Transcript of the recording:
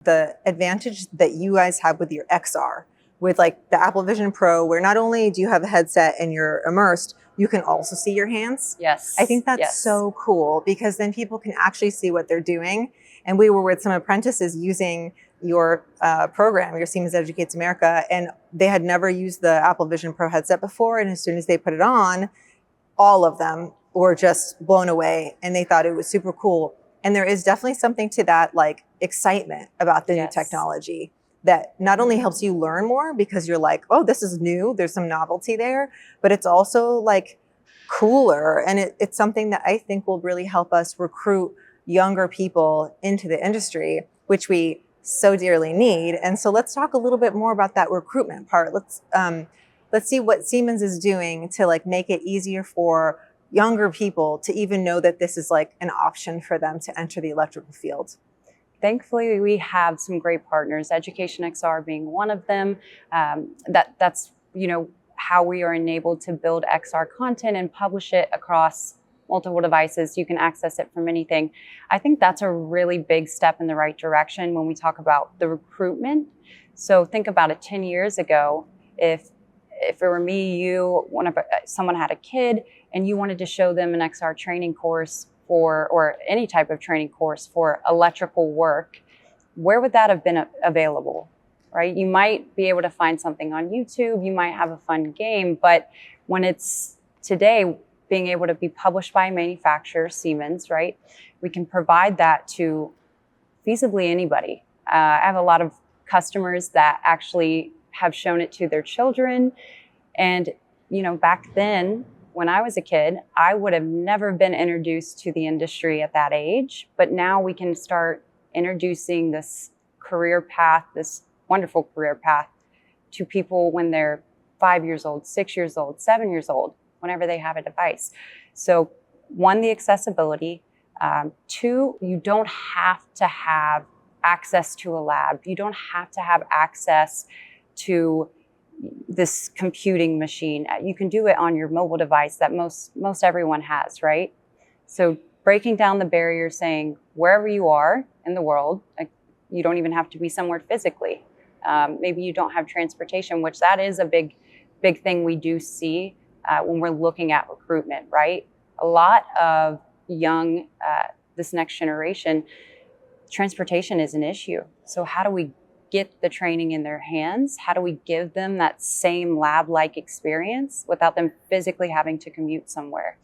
The advantage that you guys have with your XR, with like the Apple Vision Pro, where not only do you have a headset and you're immersed, you can also see your hands. Yes. I think that's yes. so cool because then people can actually see what they're doing. And we were with some apprentices using your program, your Siemens Educates America, and they had never used the Apple Vision Pro headset before. And as soon as they put it on, all of them were just blown away and they thought it was super cool. And there is definitely something to that like excitement about the new technology that not only helps you learn more because you're like, oh, this is new, there's some novelty there, but it's also like cooler. And it's something that I think will really help us recruit younger people into the industry, which we so dearly need. And so let's talk a little bit more about that recruitment part. Let's see what Siemens is doing to like make it easier for younger people to even know that this is like an option for them to enter the electrical field. Thankfully, we have some great partners, Education XR being one of them. That's how we are enabled to build XR content and publish it across multiple devices. You can access it from anything. I think that's a really big step in the right direction when we talk about the recruitment. So think about it 10 years ago, if it were me, you, someone had a kid and you wanted to show them an XR training course or any type of training course for electrical work, where would that have been available, right? You might be able to find something on YouTube, you might have a fun game, but when it's today, being able to be published by a manufacturer, Siemens, right? We can provide that to feasibly anybody. I have a lot of customers that actually have shown it to their children. And, back then, when I was a kid, I would have never been introduced to the industry at that age. But now we can start introducing this career path, this wonderful career path, to people when they're 5 years old, 6 years old, 7 years old, whenever they have a device. So 1, the accessibility. 2, you don't have to have access to a lab. You don't have to have access to this computing machine. You can do it on your mobile device that most everyone has, right? So breaking down the barrier, saying wherever you are in the world, like, you don't even have to be somewhere physically. Maybe you don't have transportation, which that is a big thing we do see when we're looking at recruitment, right? A lot of young, this next generation, transportation is an issue. So how do we get the training in their hands? How do we give them that same lab-like experience without them physically having to commute somewhere?